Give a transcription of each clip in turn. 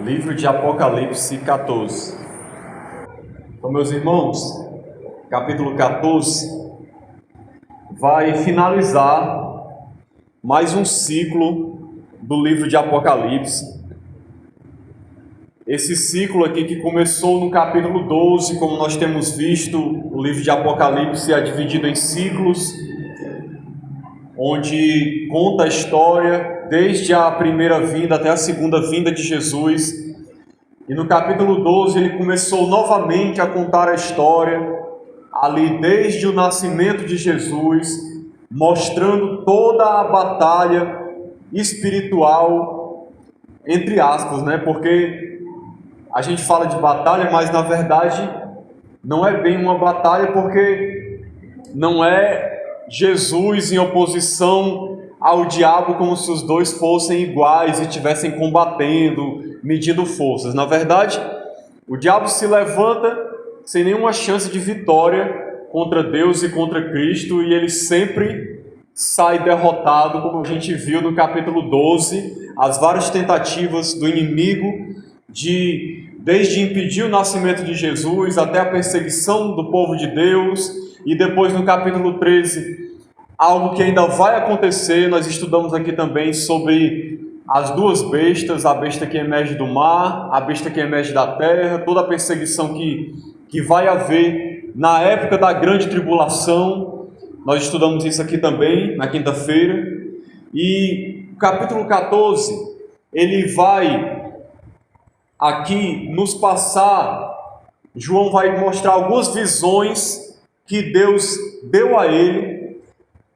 Livro de Apocalipse 14. Então, meus irmãos, capítulo 14 vai finalizar mais um ciclo do livro de Apocalipse. Esse ciclo aqui que começou no capítulo 12, como nós temos visto, o livro de Apocalipse é dividido em ciclos, onde conta a história desde a primeira vinda até a segunda vinda de Jesus. E no capítulo 12 ele começou novamente a contar a história, ali desde o nascimento de Jesus, mostrando toda a batalha espiritual, entre aspas, né? Porque a gente fala de batalha, mas na verdade não é bem uma batalha, porque não é Jesus em oposição ao diabo como se os dois fossem iguais e estivessem combatendo, medindo forças. Na verdade, o diabo se levanta sem nenhuma chance de vitória contra Deus e contra Cristo, e ele sempre sai derrotado, como a gente viu no capítulo 12, as várias tentativas do inimigo desde impedir o nascimento de Jesus até a perseguição do povo de Deus, e depois no capítulo 13, algo que ainda vai acontecer. Nós estudamos aqui também sobre as duas bestas, a besta que emerge do mar, a besta que emerge da terra, toda a perseguição que vai haver na época da grande tribulação. Nós estudamos isso aqui também na quinta-feira. E o capítulo 14, ele vai aqui nos passar, João vai mostrar algumas visões que Deus deu a ele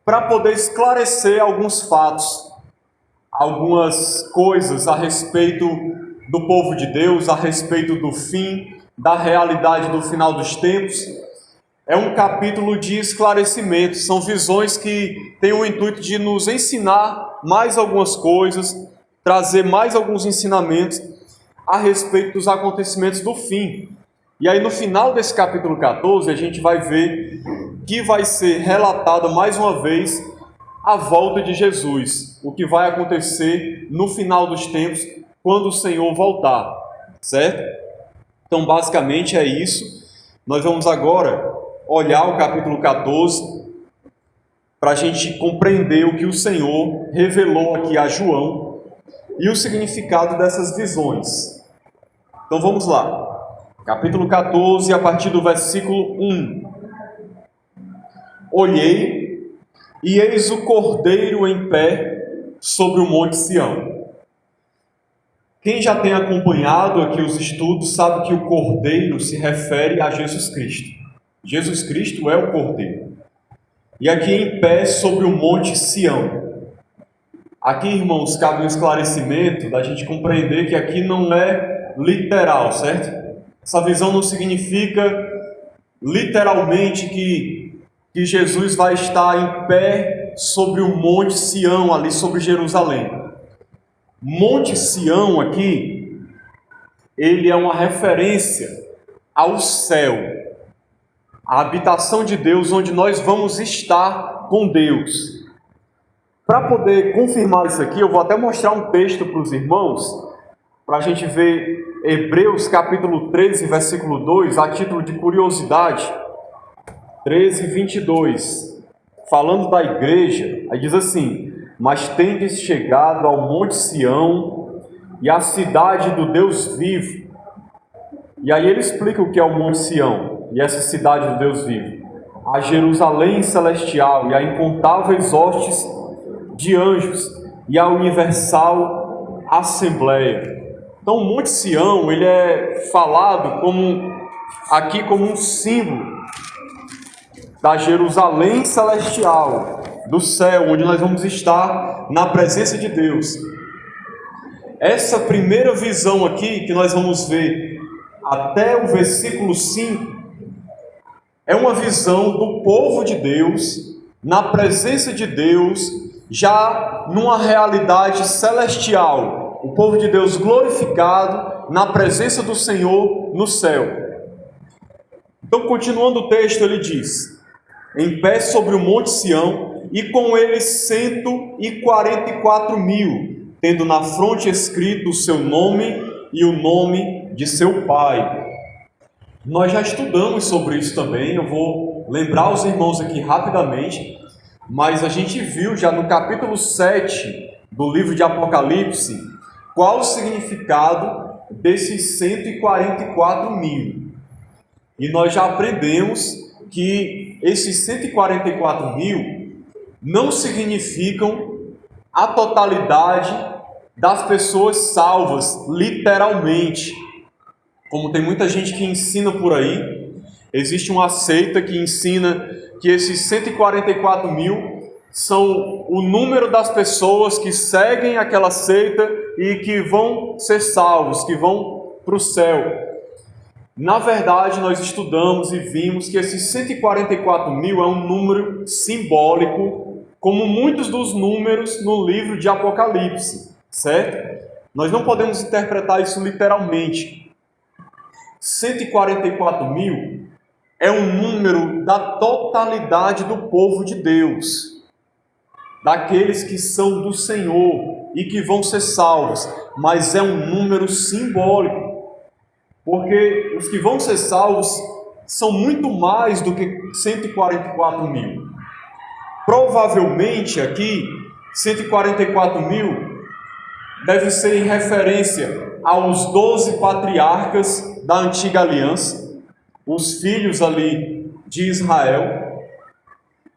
para poder esclarecer alguns fatos, algumas coisas a respeito do povo de Deus, a respeito do fim, da realidade do final dos tempos. É um capítulo de esclarecimento, são visões que têm o intuito de nos ensinar mais algumas coisas, trazer mais alguns ensinamentos a respeito dos acontecimentos do fim. E aí no final desse capítulo 14 a gente vai ver que vai ser relatada mais uma vez a volta de Jesus, o que vai acontecer no final dos tempos, quando o Senhor voltar, certo? Então basicamente é isso. Nós vamos agora olhar o capítulo 14 para a gente compreender o que o Senhor revelou aqui a João e o significado dessas visões. Então vamos lá. Capítulo 14, a partir do versículo 1. Olhei, e eis o Cordeiro em pé sobre o monte Sião. Quem já tem acompanhado aqui os estudos sabe que o Cordeiro se refere a Jesus Cristo. Jesus Cristo é o Cordeiro. E aqui em pé sobre o monte Sião. Aqui, irmãos, cabe um esclarecimento da gente compreender que aqui não é literal, certo? Essa visão não significa literalmente que Jesus vai estar em pé sobre o Monte Sião, ali sobre Jerusalém. Monte Sião aqui, ele é uma referência ao céu, a habitação de Deus, onde nós vamos estar com Deus. Para poder confirmar isso aqui, eu vou até mostrar um texto para os irmãos, para a gente ver Hebreus capítulo 13, versículo 2, a título de curiosidade. 13, 22, falando da igreja, aí diz assim: mas tendes chegado ao monte Sião e à cidade do Deus vivo. E aí ele explica o que é o monte Sião e essa cidade do Deus vivo: a Jerusalém celestial e a incontáveis hostes de anjos e a universal assembleia. Então o monte Sião, ele é falado aqui como um símbolo da Jerusalém celestial, do céu, onde nós vamos estar na presença de Deus. Essa primeira visão aqui, que nós vamos ver até o versículo 5, é uma visão do povo de Deus, na presença de Deus, já numa realidade celestial. O povo de Deus glorificado, na presença do Senhor no céu. Então, continuando o texto, ele diz: em pé sobre o monte Sião, e com ele 144.000, tendo na fronte escrito o seu nome e o nome de seu pai. Nós já estudamos sobre isso também, eu vou lembrar os irmãos aqui rapidamente, mas a gente viu já no capítulo 7 do livro de Apocalipse qual o significado desses 144 mil. E nós já aprendemos que esses 144 mil não significam a totalidade das pessoas salvas, literalmente. Como tem muita gente que ensina por aí, existe uma seita que ensina que esses 144 mil são o número das pessoas que seguem aquela seita e que vão ser salvos, que vão para o céu. Na verdade, nós estudamos e vimos que esses 144 mil é um número simbólico, como muitos dos números no livro de Apocalipse, certo? Nós não podemos interpretar isso literalmente. 144 mil é um número da totalidade do povo de Deus, daqueles que são do Senhor e que vão ser salvos, mas é um número simbólico, porque os que vão ser salvos são muito mais do que 144 mil. Provavelmente aqui, 144 mil deve ser em referência aos 12 patriarcas da antiga aliança, os filhos ali de Israel,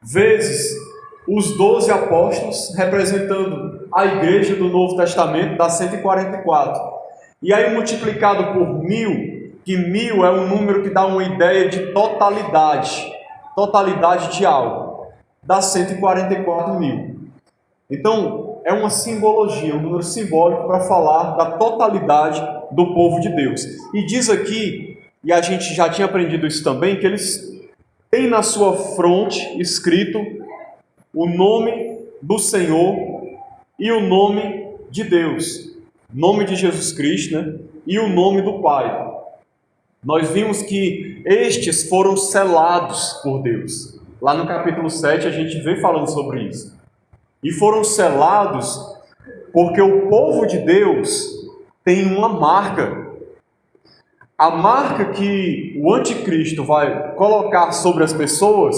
vezes os 12 apóstolos, representando a igreja do Novo Testamento, dá 144. E aí multiplicado por 1000, que 1000 é um número que dá uma ideia de totalidade de algo, dá 144 mil. Então, é uma simbologia, um número simbólico para falar da totalidade do povo de Deus. E diz aqui, e a gente já tinha aprendido isso também, que eles têm na sua fronte escrito o nome do Senhor e o nome de Deus, nome de Jesus Cristo, né? E o nome do Pai. Nós vimos que estes foram selados por Deus. Lá no capítulo 7 a gente vê falando sobre isso. E foram selados porque o povo de Deus tem uma marca. A marca que o anticristo vai colocar sobre as pessoas,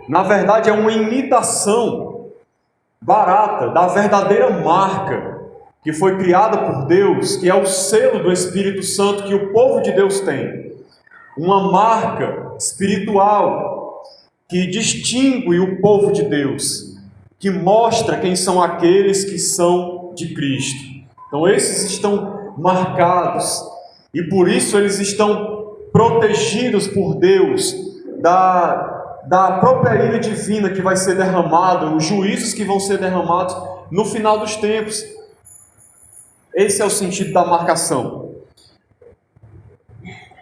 na verdade, é uma imitação barata da verdadeira marca que foi criada por Deus, que é o selo do Espírito Santo que o povo de Deus tem. Uma marca espiritual que distingue o povo de Deus, que mostra quem são aqueles que são de Cristo. Então esses estão marcados e por isso eles estão protegidos por Deus da própria ira divina que vai ser derramada, os juízos que vão ser derramados no final dos tempos. Esse é o sentido da marcação.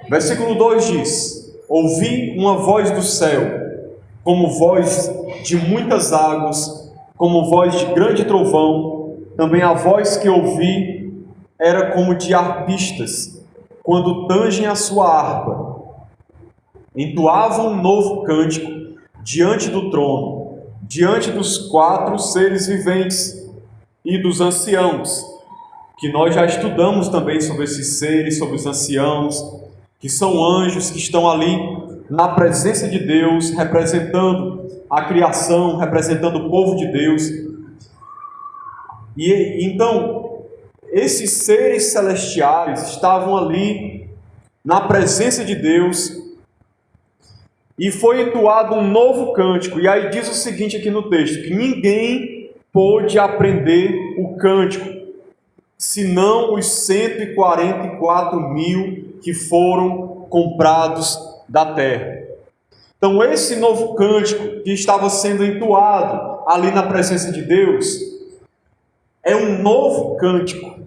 Versículo 2 diz: ouvi uma voz do céu, como voz de muitas águas, como voz de grande trovão. Também a voz que ouvi era como de arpistas, quando tangem a sua harpa. Entoavam um novo cântico diante do trono, diante dos 4 seres viventes e dos anciãos, que nós já estudamos também sobre esses seres, sobre os anciãos, que são anjos que estão ali na presença de Deus, representando a criação, representando o povo de Deus. E então, esses seres celestiais estavam ali na presença de Deus e foi entoado um novo cântico. E aí diz o seguinte aqui no texto, que ninguém pôde aprender o cântico, senão os 144 mil que foram comprados da terra. Então esse novo cântico que estava sendo entoado ali na presença de Deus é um novo cântico.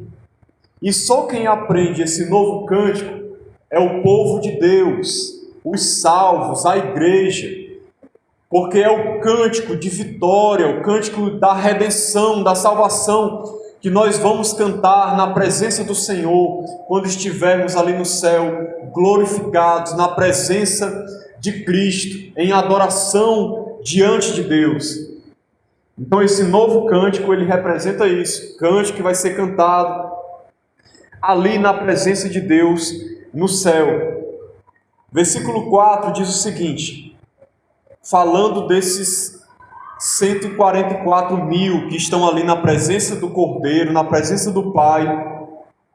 E só quem aprende esse novo cântico é o povo de Deus, os salvos, a igreja, porque é o cântico de vitória, o cântico da redenção, da salvação, que nós vamos cantar na presença do Senhor, quando estivermos ali no céu, glorificados, na presença de Cristo, em adoração diante de Deus. Então esse novo cântico, ele representa isso, cântico que vai ser cantado ali na presença de Deus no céu. Versículo 4 diz o seguinte, falando desses 144 mil que estão ali na presença do Cordeiro, na presença do Pai,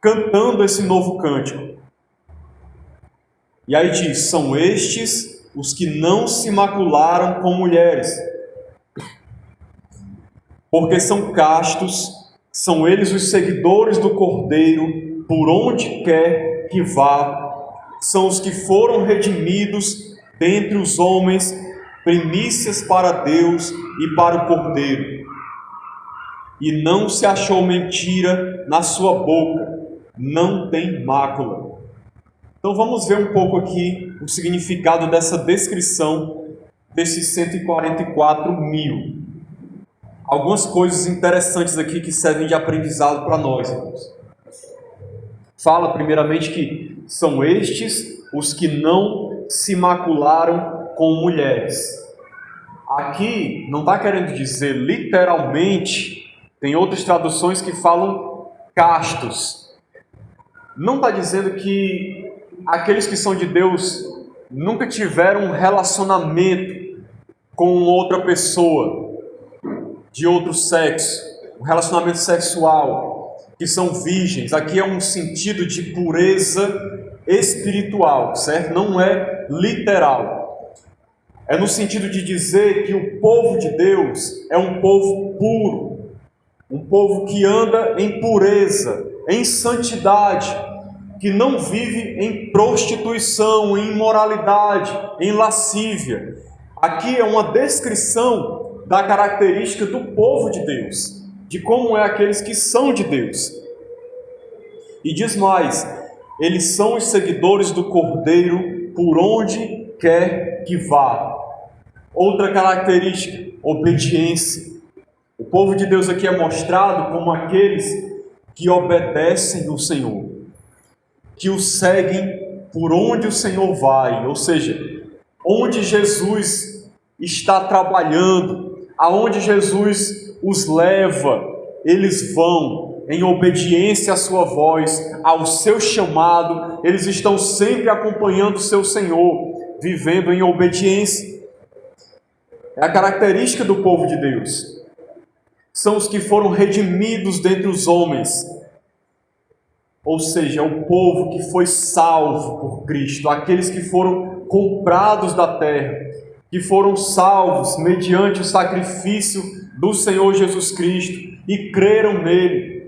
cantando esse novo cântico. E aí diz, são estes os que não se macularam com mulheres, porque são castos, são eles os seguidores do Cordeiro, por onde quer que vá, são os que foram redimidos dentre os homens, primícias para Deus e para o Cordeiro. E não se achou mentira na sua boca, não tem mácula. Então vamos ver um pouco aqui o significado dessa descrição desses 144 mil. Algumas coisas interessantes aqui que servem de aprendizado para nós, irmãos. Fala primeiramente que são estes os que não se macularam com mulheres. Aqui não está querendo dizer literalmente, tem outras traduções que falam castos. Não está dizendo que aqueles que são de Deus nunca tiveram um relacionamento com outra pessoa de outro sexo, um relacionamento sexual, que são virgens. Aqui é um sentido de pureza espiritual, certo? Não é literal. É no sentido de dizer que o povo de Deus é um povo puro, um povo que anda em pureza, em santidade, que não vive em prostituição, em imoralidade, em lascívia. Aqui é uma descrição da característica do povo de Deus, de como é aqueles que são de Deus. E diz mais, eles são os seguidores do Cordeiro por onde quer que vá. Outra característica, obediência. O povo de Deus aqui é mostrado como aqueles que obedecem ao Senhor, que o seguem por onde o Senhor vai, ou seja, onde Jesus está trabalhando, aonde Jesus os leva, eles vão em obediência à sua voz, ao seu chamado, eles estão sempre acompanhando o seu Senhor, vivendo em obediência. É a característica do povo de Deus. São os que foram redimidos dentre os homens, ou seja, é o povo que foi salvo por Cristo, aqueles que foram comprados da terra, que foram salvos mediante o sacrifício do Senhor Jesus Cristo e creram nele.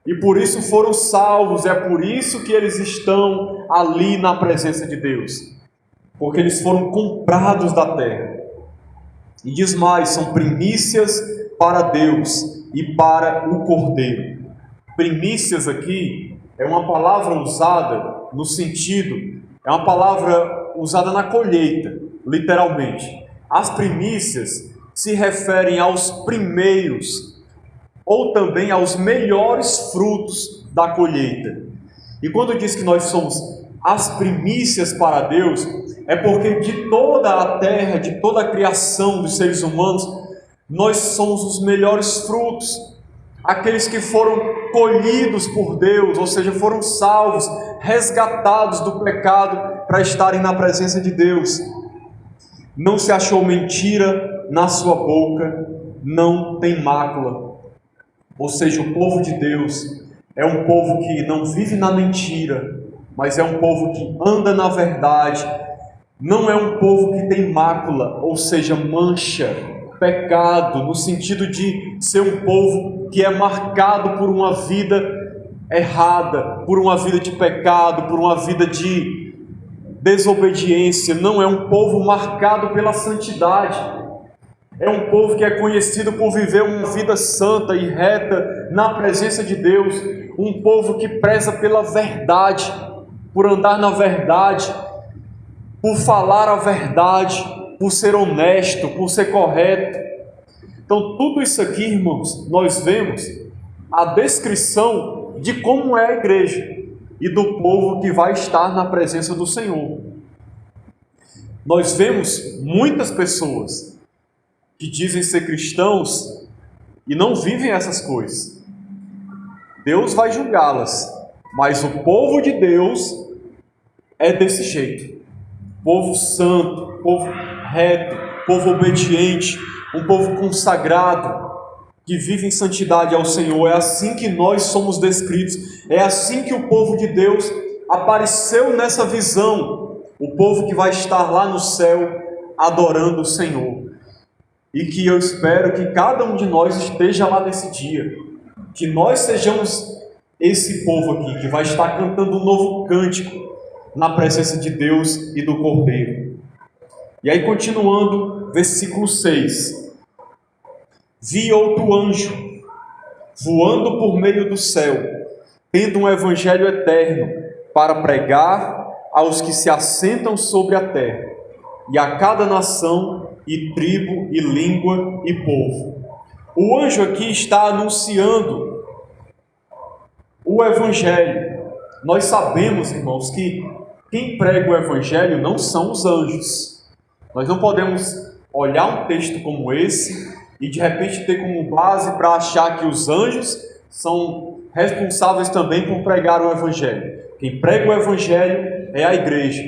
E por isso foram salvos, é por isso que eles estão ali na presença de Deus, porque eles foram comprados da terra. E diz mais, são primícias para Deus e para o Cordeiro. Primícias aqui é uma palavra usada no sentido, é uma palavra usada na colheita, literalmente. As primícias se referem aos primeiros, ou também aos melhores frutos da colheita. E quando diz que nós somos as primícias para Deus, é porque de toda a terra, de toda a criação dos seres humanos, nós somos os melhores frutos, aqueles que foram colhidos por Deus, ou seja, foram salvos, resgatados do pecado para estarem na presença de Deus. Não se achou mentira na sua boca, não tem mácula. Ou seja, o povo de Deus é um povo que não vive na mentira, mas é um povo que anda na verdade. Não é um povo que tem mácula, ou seja, mancha, pecado, no sentido de ser um povo que é marcado por uma vida errada, por uma vida de pecado, por uma vida de desobediência. Não é um povo marcado pela santidade. É um povo que é conhecido por viver uma vida santa e reta na presença de Deus. Um povo que preza pela verdade, por andar na verdade, por falar a verdade, por ser honesto, por ser correto. Então, tudo isso aqui, irmãos, nós vemos a descrição de como é a igreja e do povo que vai estar na presença do Senhor. Nós vemos muitas pessoas que dizem ser cristãos e não vivem essas coisas. Deus vai julgá-las, Mas o povo de Deus é desse jeito. Povo santo, povo reto, povo obediente, um povo consagrado, que vive em santidade ao Senhor. É assim que nós somos descritos. É assim que o povo de Deus apareceu nessa visão. O povo que vai estar lá no céu adorando o Senhor. E que eu espero que cada um de nós esteja lá nesse dia. Que nós sejamos esse povo aqui, que vai estar cantando um novo cântico na presença de Deus e do Cordeiro. E aí, continuando, versículo 6. Vi outro anjo, voando por meio do céu, tendo um evangelho eterno, para pregar aos que se assentam sobre a terra, e a cada nação, e tribo, e língua, e povo. O anjo aqui está anunciando o evangelho. Nós sabemos, irmãos, que quem prega o evangelho não são os anjos. Nós não podemos olhar um texto como esse e de repente ter como base para achar que os anjos são responsáveis também por pregar o evangelho. Quem prega o evangelho é a igreja.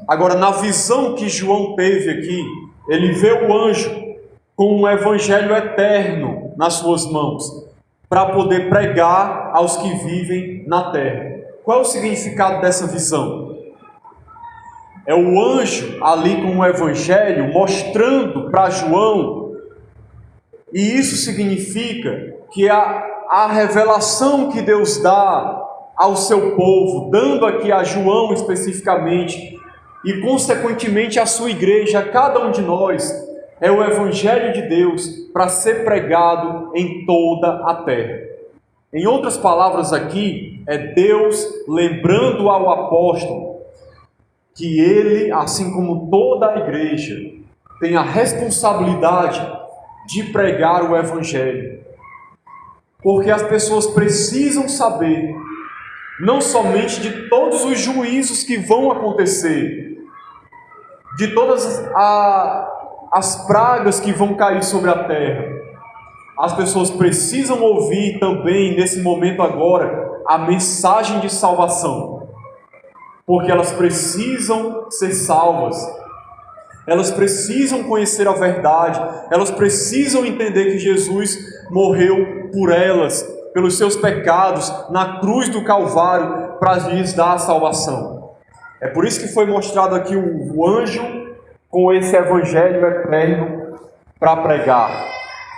Agora, na visão que João teve aqui, ele vê o anjo com um evangelho eterno nas suas mãos, para poder pregar aos que vivem na terra. Qual é o significado dessa visão? É o anjo ali com o evangelho mostrando para João, e isso significa que a revelação que Deus dá ao seu povo, dando aqui a João especificamente, e consequentemente a sua igreja, a cada um de nós, é o evangelho de Deus para ser pregado em toda a terra. Em outras palavras aqui, é Deus lembrando ao apóstolo que ele, assim como toda a igreja, tem a responsabilidade de pregar o evangelho. Porque as pessoas precisam saber, não somente de todos os juízos que vão acontecer, de todas as pragas que vão cair sobre a terra. As pessoas precisam ouvir também, nesse momento agora, a mensagem de salvação. Porque elas precisam ser salvas, elas precisam conhecer a verdade, elas precisam entender que Jesus morreu por elas, pelos seus pecados, na cruz do Calvário, para lhes dar a salvação. É por isso que foi mostrado aqui o anjo com esse evangelho eterno para pregar,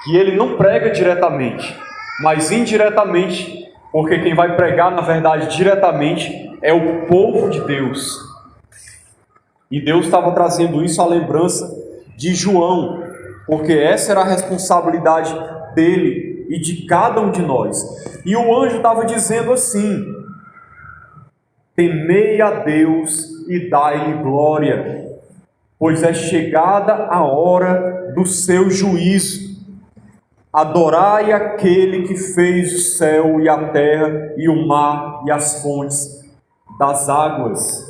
que ele não prega diretamente, mas indiretamente, porque quem vai pregar, na verdade, diretamente, é o povo de Deus. E Deus estava trazendo isso à lembrança de João, porque essa era a responsabilidade dele e de cada um de nós. E o anjo estava dizendo assim: temei a Deus e dai-lhe glória, pois é chegada a hora do seu juízo. Adorai aquele que fez o céu e a terra e o mar e as fontes das águas.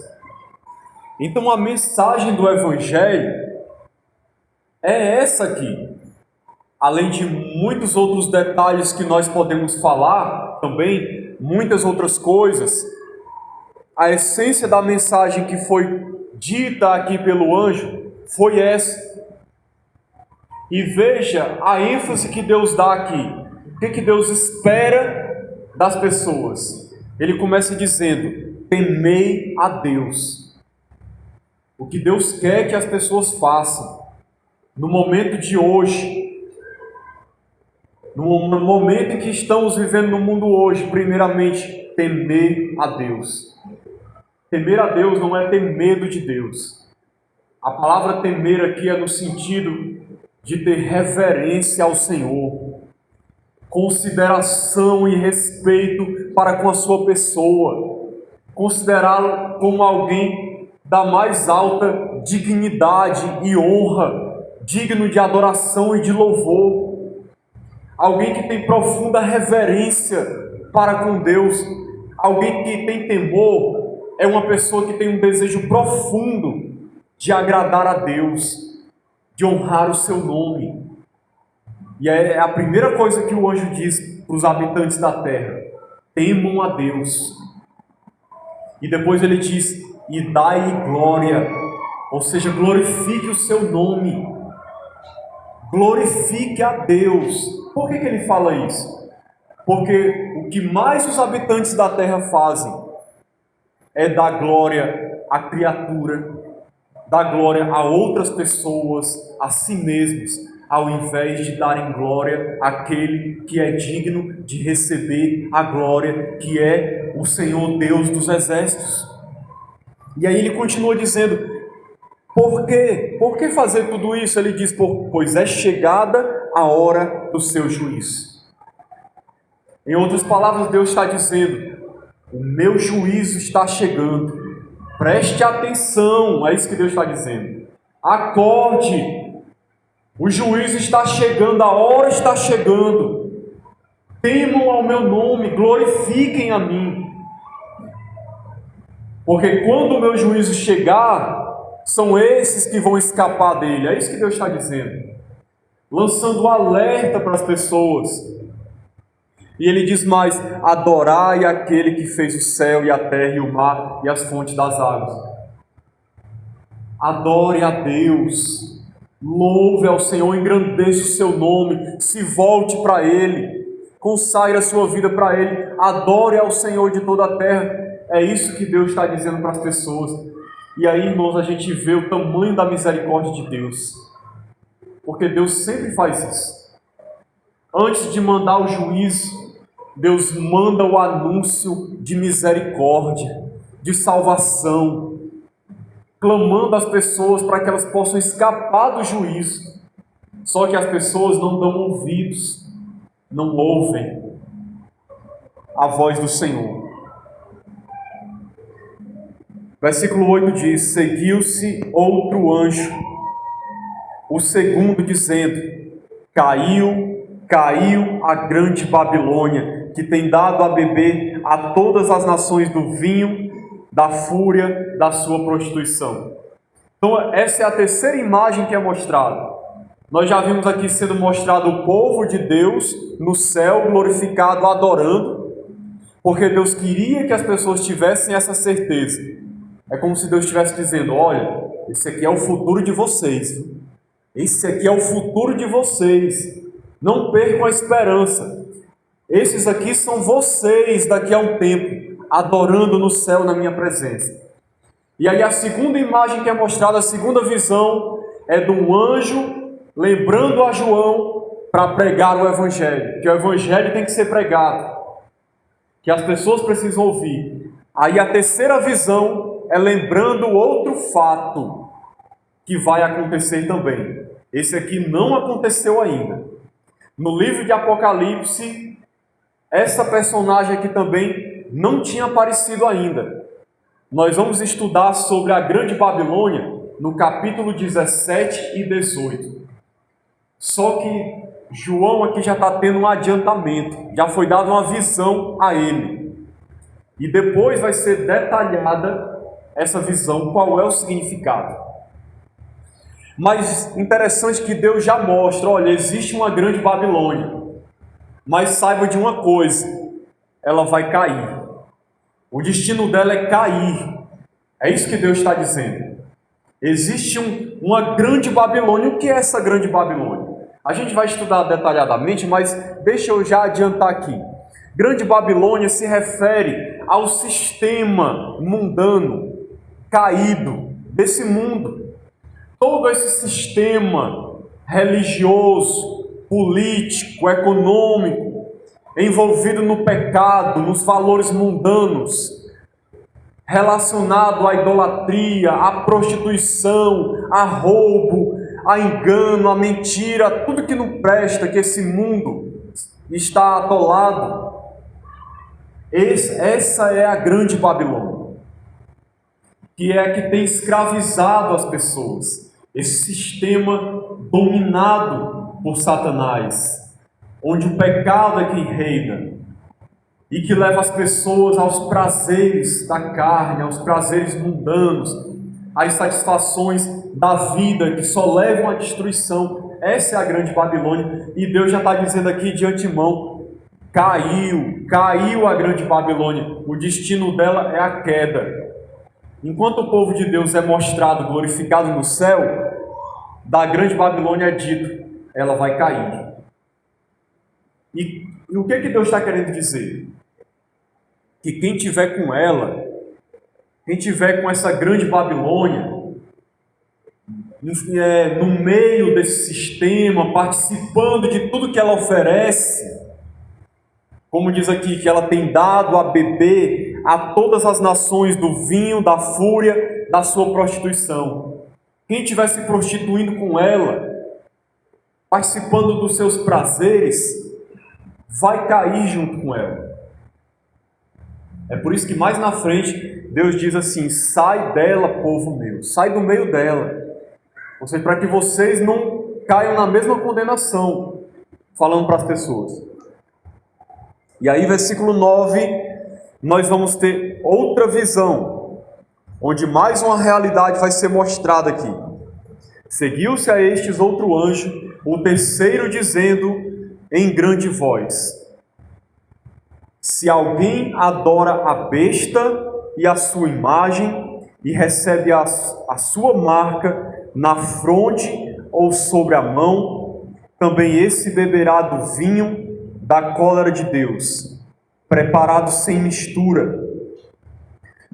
Então a mensagem do evangelho é essa aqui. Além de muitos outros detalhes que nós podemos falar também, muitas outras coisas, a essência da mensagem que foi dita aqui pelo anjo foi essa. E veja a ênfase que Deus dá aqui. O que Deus espera das pessoas? Ele começa dizendo: temei a Deus. O que Deus quer que as pessoas façam no momento de hoje, no momento em que estamos vivendo no mundo hoje, primeiramente, temer a Deus. Temer a Deus não é ter medo de Deus. A palavra temer aqui é no sentido de ter reverência ao Senhor, consideração e respeito para com a sua pessoa, considerá-lo como alguém da mais alta dignidade e honra, digno de adoração e de louvor, alguém que tem profunda reverência para com Deus, alguém que tem temor, é uma pessoa que tem um desejo profundo de agradar a Deus, de honrar o seu nome. E é a primeira coisa que o anjo diz para os habitantes da terra: temam a Deus. E depois ele diz: e dai glória, ou seja, glorifique o seu nome, glorifique a Deus. Por que ele fala isso? Porque o que mais os habitantes da terra fazem é dar glória à criatura, dar glória a outras pessoas, a si mesmos, ao invés de darem glória àquele que é digno de receber a glória, que é o Senhor Deus dos exércitos. E aí ele continua dizendo: por quê? Por que fazer tudo isso? Ele diz: pois é chegada a hora do seu juízo. Em outras palavras, Deus está dizendo: o meu juízo está chegando. Preste atenção, é isso que Deus está dizendo. Acorde, o juízo está chegando, a hora está chegando. Temam ao meu nome, glorifiquem a mim. Porque quando o meu juízo chegar, são esses que vão escapar dele. É isso que Deus está dizendo, lançando um alerta para as pessoas. E ele diz mais: adorai aquele que fez o céu e a terra e o mar e as fontes das águas. Adore a Deus, louve ao Senhor, engrandeça o seu nome, se volte para Ele, consagre a sua vida para Ele, adore ao Senhor de toda a terra. É isso que Deus está dizendo para as pessoas. E aí, irmãos, a gente vê o tamanho da misericórdia de Deus, porque Deus sempre faz isso. Antes de mandar o juízo, Deus manda o anúncio de misericórdia, de salvação, clamando às pessoas para que elas possam escapar do juízo. Só que as pessoas não dão ouvidos, não ouvem a voz do Senhor. Versículo 8 diz: seguiu-se outro anjo, o segundo, dizendo: caiu a grande Babilônia, que tem dado a beber a todas as nações do vinho da fúria da sua prostituição. Então essa é a terceira imagem que é mostrada. Nós já vimos aqui sendo mostrado o povo de Deus no céu, glorificado, adorando, porque Deus queria que as pessoas tivessem essa certeza. É como se Deus estivesse dizendo: olha, esse aqui é o futuro de vocês, esse aqui é o futuro de vocês, não percam a esperança. Esses aqui são vocês daqui a um tempo, adorando no céu na minha presença. E aí a segunda imagem que é mostrada, a segunda visão, é de um anjo lembrando a João para pregar o Evangelho, que o Evangelho tem que ser pregado, que as pessoas precisam ouvir. Aí a terceira visão é lembrando outro fato que vai acontecer também. Esse aqui não aconteceu ainda. No livro de Apocalipse, essa personagem aqui também não tinha aparecido ainda. Nós vamos estudar sobre a Grande Babilônia no capítulo 17 e 18. Só que João aqui já está tendo um adiantamento, já foi dada uma visão a ele. E depois vai ser detalhada essa visão, qual é o significado. Mas interessante que Deus já mostra: olha, existe uma grande Babilônia, mas saiba de uma coisa, ela vai cair. O destino dela é cair. É isso que Deus está dizendo. Existe uma grande Babilônia. O que é essa grande Babilônia? A gente vai estudar detalhadamente, mas deixa eu já adiantar aqui. Grande Babilônia se refere ao sistema mundano caído desse mundo. Todo esse sistema religioso, político, econômico, envolvido no pecado, nos valores mundanos, relacionado à idolatria, à prostituição, a roubo, a engano, a mentira, tudo que não presta, que esse mundo está atolado. Essa é a grande Babilônia, que é a que tem escravizado as pessoas. Esse sistema dominado por Satanás, onde o pecado é quem reina e que leva as pessoas aos prazeres da carne, aos prazeres mundanos, às satisfações da vida que só levam à destruição. Essa é a grande Babilônia, e Deus já está dizendo aqui de antemão: Caiu a grande Babilônia. O destino dela é a queda. Enquanto o povo de Deus é mostrado, glorificado no céu, da grande Babilônia é dito, ela vai cair. E o que Deus está querendo dizer? Que quem tiver com ela, quem tiver com essa grande Babilônia, no meio desse sistema, participando de tudo que ela oferece, como diz aqui, que ela tem dado a beber a todas as nações do vinho, da fúria, da sua prostituição. Quem estiver se prostituindo com ela, participando dos seus prazeres, vai cair junto com ela. É por isso que mais na frente, Deus diz assim: sai dela, povo meu, sai do meio dela. Ou seja, para que vocês não caiam na mesma condenação, falando para as pessoas. E aí, versículo 9, nós vamos ter outra visão, onde mais uma realidade vai ser mostrada aqui. Seguiu-se a estes outro anjo, o terceiro, dizendo em grande voz: se alguém adora a besta e a sua imagem, e recebe a sua marca na fronte ou sobre a mão, também esse beberá do vinho da cólera de Deus, preparado sem mistura,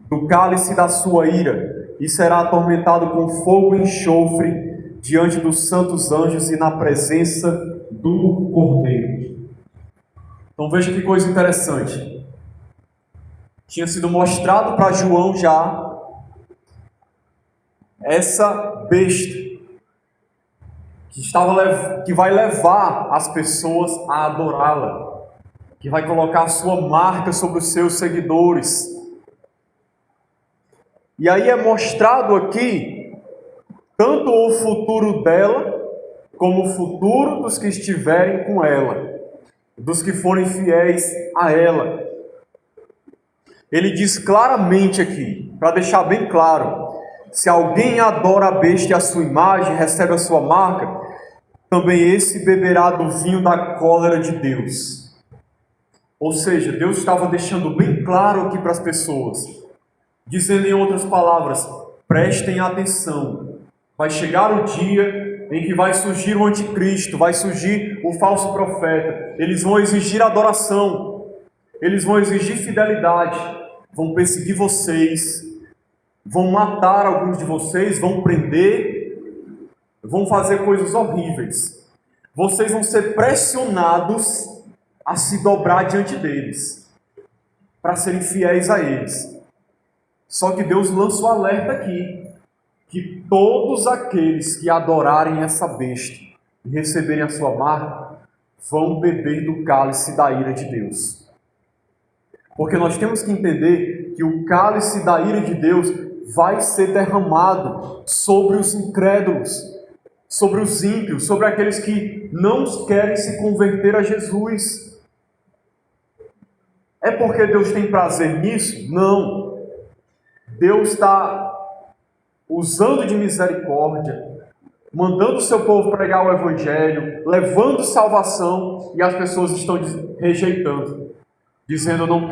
do cálice da sua ira, e será atormentado com fogo e enxofre diante dos santos anjos e na presença do Cordeiro. Então veja que coisa interessante. Tinha sido mostrado para João já essa besta que vai levar as pessoas a adorá-la, que vai colocar a sua marca sobre os seus seguidores. E aí é mostrado aqui tanto o futuro dela, como o futuro dos que estiverem com ela, dos que forem fiéis a ela. Ele diz claramente aqui, para deixar bem claro: se alguém adora a besta e a sua imagem, recebe a sua marca, também esse beberá do vinho da cólera de Deus. Ou seja, Deus estava deixando bem claro aqui para as pessoas, dizendo em outras palavras: prestem atenção, vai chegar o dia em que vai surgir o anticristo, vai surgir o falso profeta. Eles vão exigir adoração, eles vão exigir fidelidade, vão perseguir vocês, vão matar alguns de vocês, vão prender, vão fazer coisas horríveis. Vocês vão ser pressionados a se dobrar diante deles, para serem fiéis a eles. Só que Deus lança o alerta aqui, que todos aqueles que adorarem essa besta e receberem a sua marca, vão beber do cálice da ira de Deus. Porque nós temos que entender que o cálice da ira de Deus vai ser derramado sobre os incrédulos, sobre os ímpios, sobre aqueles que não querem se converter a Jesus. É porque Deus tem prazer nisso? Não. Deus está usando de misericórdia, mandando o seu povo pregar o Evangelho, levando salvação, e as pessoas estão rejeitando, dizendo: eu não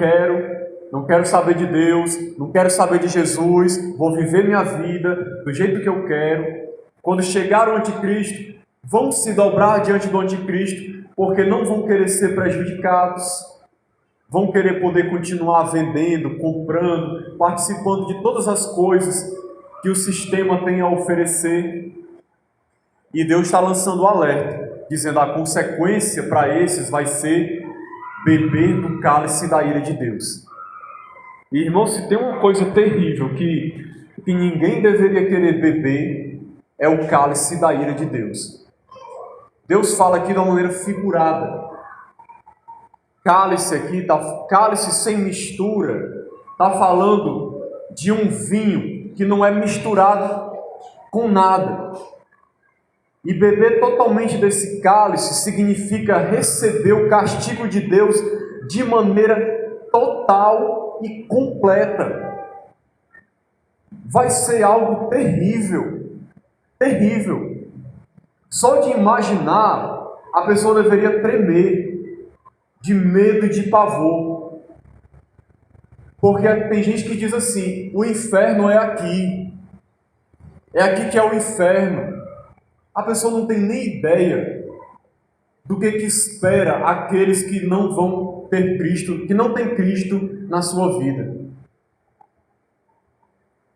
quero saber de Deus, não quero saber de Jesus, vou viver minha vida do jeito que eu quero. Quando chegar o anticristo, vão se dobrar diante do anticristo, porque não vão querer ser prejudicados, vão querer poder continuar vendendo, comprando, participando de todas as coisas que o sistema tem a oferecer. E Deus está lançando o alerta, dizendo: a consequência para esses vai ser beber do cálice da ira de Deus. E, irmão, se tem uma coisa terrível que ninguém deveria querer beber, é o cálice da ira de Deus. Deus fala aqui de uma maneira figurada. Cálice aqui, cálice sem mistura, está falando de um vinho que não é misturado com nada. E beber totalmente desse cálice significa receber o castigo de Deus de maneira total e completa. Vai ser algo terrível, terrível. Só de imaginar, a pessoa deveria tremer. de medo e de pavor. Porque tem gente que diz assim: o inferno é aqui que é o inferno. A pessoa não tem nem ideia do que espera aqueles que não vão ter Cristo, que não tem Cristo na sua vida.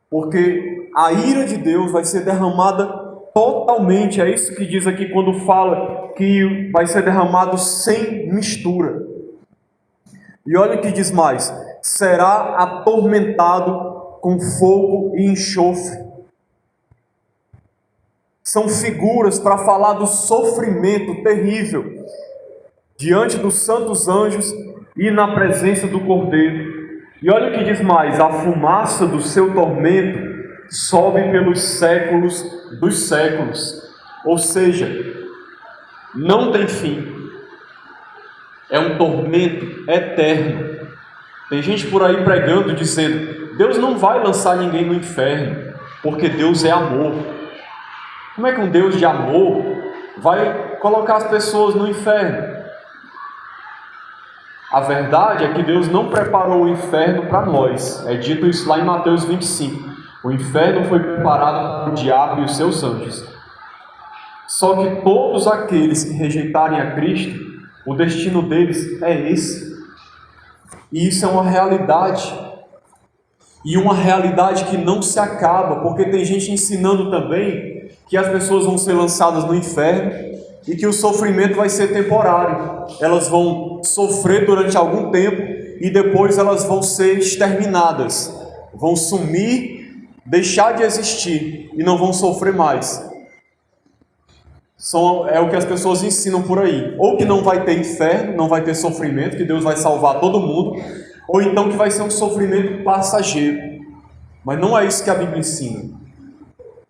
Porque a ira de Deus vai ser derramada totalmente, é isso que diz aqui quando fala que vai ser derramado sem mistura. E olha o que diz mais: será atormentado com fogo e enxofre. São figuras para falar do sofrimento terrível diante dos santos anjos e na presença do Cordeiro. E olha o que diz mais: a fumaça do seu tormento sobe pelos séculos dos séculos. Ou seja, não tem fim. É um tormento eterno. Tem gente por aí pregando, dizendo: Deus não vai lançar ninguém no inferno, porque Deus é amor. Como é que um Deus de amor vai colocar as pessoas no inferno? A verdade é que Deus não preparou o inferno para nós. É dito isso lá em Mateus 25. O inferno foi preparado para o diabo e os seus anjos. Só que todos aqueles que rejeitarem a Cristo, o destino deles é esse. E isso é uma realidade. E uma realidade que não se acaba, porque tem gente ensinando também que as pessoas vão ser lançadas no inferno e que o sofrimento vai ser temporário. Elas vão sofrer durante algum tempo e depois elas vão ser exterminadas, vão sumir, deixar de existir e não vão sofrer mais. É o que as pessoas ensinam por aí. Ou que não vai ter inferno, não vai ter sofrimento, que Deus vai salvar todo mundo, ou então que vai ser um sofrimento passageiro. Mas não é isso que a Bíblia ensina.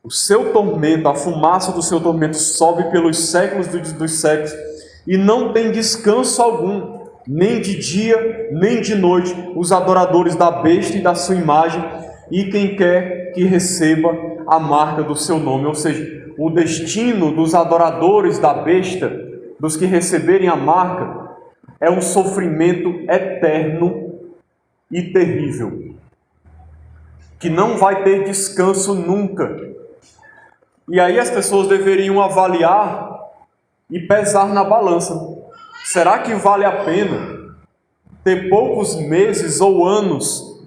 O seu tormento, a fumaça do seu tormento sobe pelos séculos dos séculos e não tem descanso algum, nem de dia, nem de noite, os adoradores da besta e da sua imagem e quem quer que receba a marca do seu nome. Ou seja, o destino dos adoradores da besta, dos que receberem a marca, é um sofrimento eterno e terrível, que não vai ter descanso nunca. E aí as pessoas deveriam avaliar e pesar na balança. Será que vale a pena ter poucos meses ou anos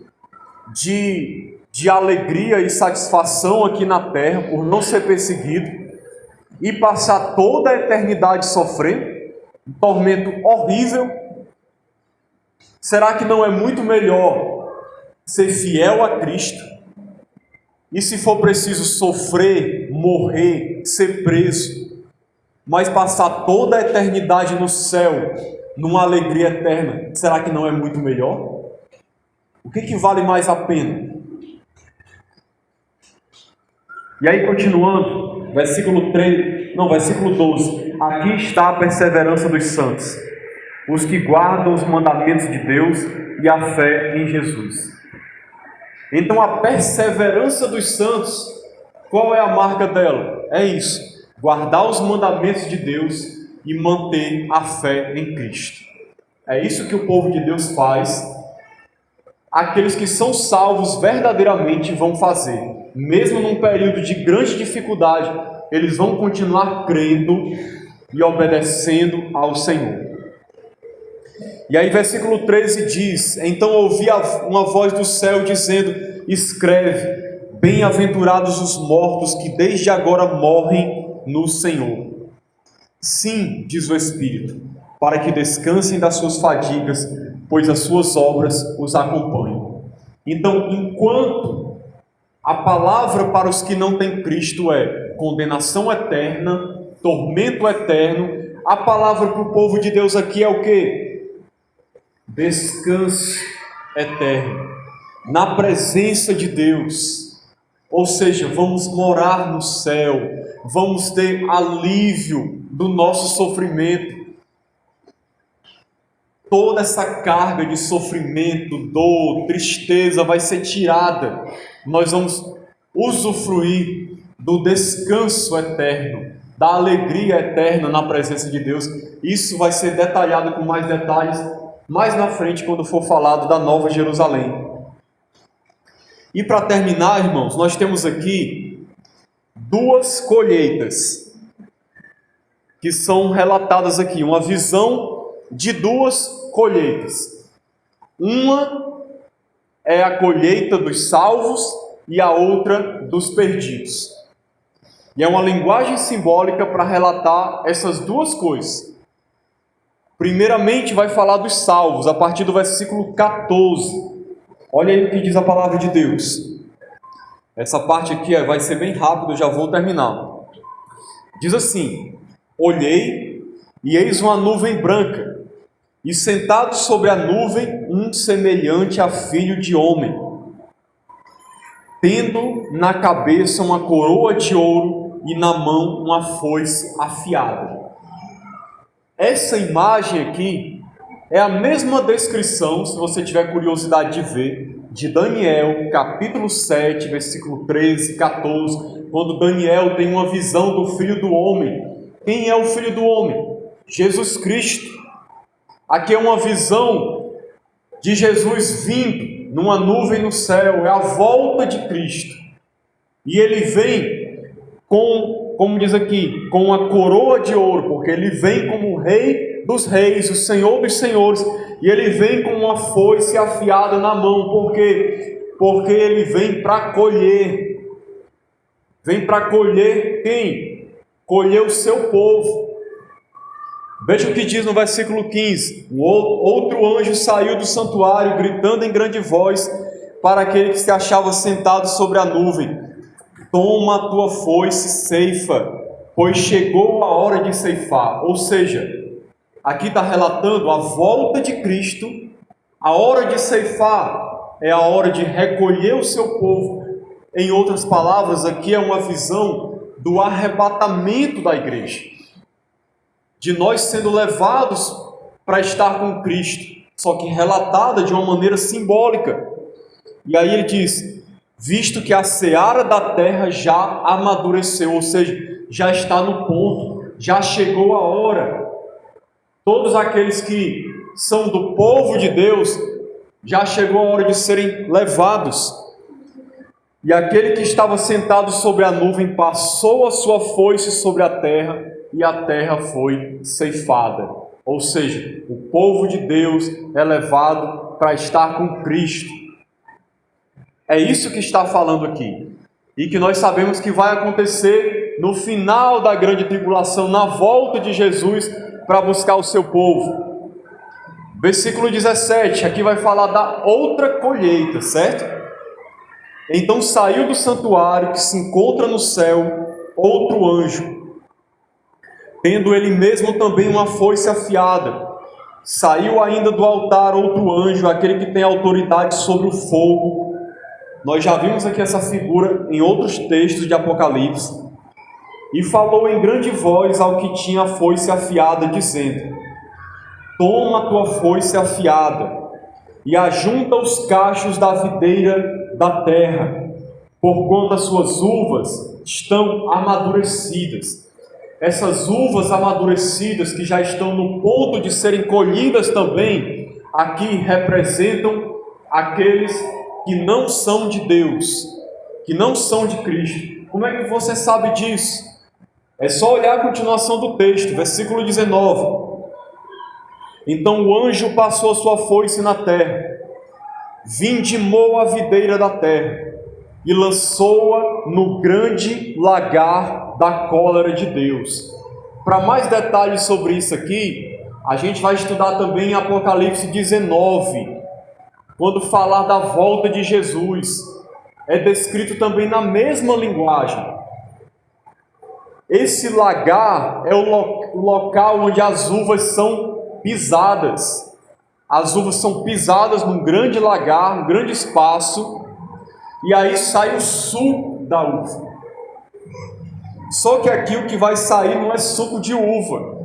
de alegria e satisfação aqui na terra por não ser perseguido e passar toda a eternidade sofrendo um tormento horrível? Será que não é muito melhor ser fiel a Cristo e, se for preciso, sofrer, morrer, ser preso, mas passar toda a eternidade no céu, numa alegria eterna? Será que não é muito melhor? O que vale mais a pena? E aí, continuando, versículo 12. Aqui está a perseverança dos santos, os que guardam os mandamentos de Deus e a fé em Jesus. Então, a perseverança dos santos, qual é a marca dela? É isso: guardar os mandamentos de Deus e manter a fé em Cristo. É isso que o povo de Deus faz. Aqueles que são salvos verdadeiramente vão fazer. Mesmo num período de grande dificuldade, eles vão continuar crendo e obedecendo ao Senhor. E aí versículo 13 diz: então ouvi uma voz do céu dizendo: escreve, bem-aventurados os mortos que desde agora morrem no Senhor. Sim, diz o Espírito, para que descansem das suas fadigas, pois as suas obras os acompanham. Então, enquanto a palavra para os que não têm Cristo é condenação eterna, tormento eterno, a palavra para o povo de Deus aqui é o quê? Descanso eterno, na presença de Deus. Ou seja, vamos morar no céu, vamos ter alívio do nosso sofrimento. Toda essa carga de sofrimento, dor, tristeza vai ser tirada. Nós vamos usufruir do descanso eterno, da alegria eterna na presença de Deus. Isso vai ser detalhado com mais detalhes mais na frente, quando for falado da Nova Jerusalém. E para terminar, irmãos, nós temos aqui duas colheitas que são relatadas aqui, uma visão de duas colheitas. Uma é a colheita dos salvos e a outra dos perdidos. E é uma linguagem simbólica para relatar essas duas coisas. Primeiramente vai falar dos salvos, a partir do versículo 14. Olha aí o que diz a palavra de Deus. Essa parte aqui vai ser bem rápido, eu já vou terminar. Diz assim: olhei, e eis uma nuvem branca, e sentado sobre a nuvem, um semelhante a filho de homem, tendo na cabeça uma coroa de ouro e na mão uma foice afiada. Essa imagem aqui é a mesma descrição, se você tiver curiosidade de ver, de Daniel, capítulo 7, versículo 13 e 14, quando Daniel tem uma visão do Filho do Homem. Quem é o Filho do Homem? Jesus Cristo. Aqui é uma visão de Jesus vindo numa nuvem no céu, é a volta de Cristo. E ele vem com, como diz aqui, com uma coroa de ouro, porque ele vem como o Rei dos Reis, o Senhor dos Senhores, e ele vem com uma foice afiada na mão, porque ele vem para colher. Vem para colher quem? Colher o seu povo. Veja o que diz no versículo 15: o outro anjo saiu do santuário, gritando em grande voz para aquele que se achava sentado sobre a nuvem: toma a tua foice, ceifa, pois chegou a hora de ceifar. Ou seja, aqui está relatando a volta de Cristo. A hora de ceifar é a hora de recolher o seu povo. Em outras palavras, aqui é uma visão do arrebatamento da igreja, de nós sendo levados para estar com Cristo, só que relatada de uma maneira simbólica. E aí ele diz: visto que a seara da terra já amadureceu, ou seja, já está no ponto, já chegou a hora. Todos aqueles que são do povo de Deus, já chegou a hora de serem levados. E aquele que estava sentado sobre a nuvem passou a sua foice sobre a terra, e a terra foi ceifada. Ou seja, o povo de Deus é levado para estar com Cristo. É isso que está falando aqui. E que nós sabemos que vai acontecer no final da grande tribulação, na volta de Jesus para buscar o seu povo. Versículo 17, aqui vai falar da outra colheita, certo? Então saiu do santuário que se encontra no céu outro anjo, tendo ele mesmo também uma foice afiada. Saiu ainda do altar outro anjo, aquele que tem autoridade sobre o fogo. Nós já vimos aqui essa figura em outros textos de Apocalipse. E falou em grande voz ao que tinha a foice afiada, dizendo: toma a tua foice afiada e ajunta os cachos da videira da terra, porquanto as suas uvas estão amadurecidas. Essas uvas amadurecidas, que já estão no ponto de serem colhidas também, aqui representam aqueles que não são de Deus, que não são de Cristo. Como é que você sabe disso? É só olhar a continuação do texto, versículo 19. Então o anjo passou a sua foice na terra, vindimou a videira da terra e lançou-a no grande lagar da cólera de Deus. Para mais detalhes sobre isso aqui, a gente vai estudar também em Apocalipse 19, quando falar da volta de Jesus. É descrito também na mesma linguagem. Esse lagar é o local onde as uvas são pisadas. As uvas são pisadas num grande lagar, um grande espaço, e aí sai o suco da uva. Só que aqui o que vai sair não é suco de uva.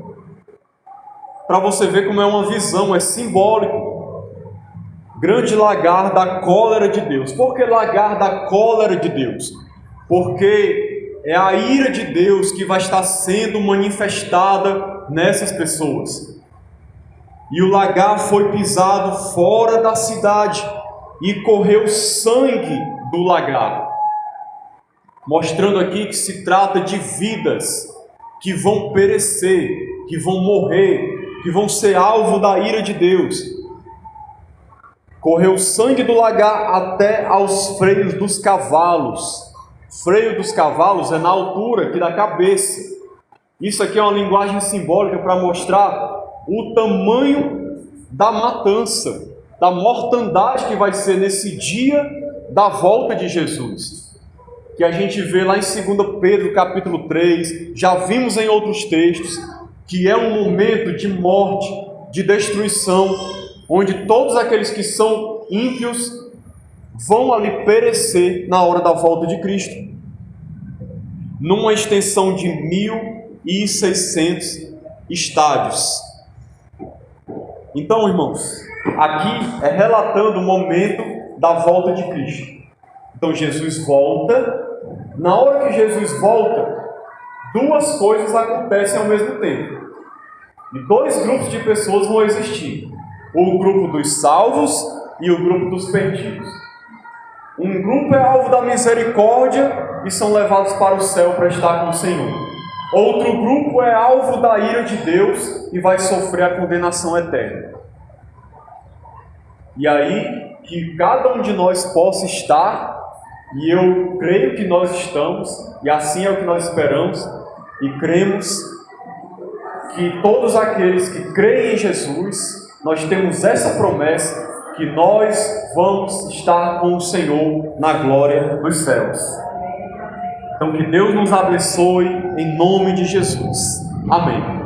Para você ver como é uma visão, é simbólico. Grande lagar da cólera de Deus. Por que lagar da cólera de Deus? Porque é a ira de Deus que vai estar sendo manifestada nessas pessoas. E o lagar foi pisado fora da cidade e correu sangue do lagar, mostrando aqui que se trata de vidas que vão perecer, que vão morrer, que vão ser alvo da ira de Deus. Correu sangue do lagar até aos freios dos cavalos. Freio dos cavalos é na altura aqui da cabeça. Isso aqui é uma linguagem simbólica para mostrar o tamanho da matança, da mortandade que vai ser nesse dia da volta de Jesus. Que a gente vê lá em 2 Pedro capítulo 3, já vimos em outros textos, que é um momento de morte, de destruição, onde todos aqueles que são ímpios vão ali perecer na hora da volta de Cristo, numa extensão de 1.600 estádios. Então, irmãos, aqui é relatando o momento da volta de Cristo. Então Jesus volta. Na hora que Jesus volta, duas coisas acontecem ao mesmo tempo. E dois grupos de pessoas vão existir: o grupo dos salvos e o grupo dos perdidos. Um grupo é alvo da misericórdia e são levados para o céu para estar com o Senhor. Outro grupo é alvo da ira de Deus e vai sofrer a condenação eterna. E aí, que cada um de nós possa estar, e eu creio que nós estamos, e assim é o que nós esperamos, e cremos que todos aqueles que creem em Jesus, nós temos essa promessa, que nós vamos estar com o Senhor na glória dos céus. Então que Deus nos abençoe em nome de Jesus. Amém.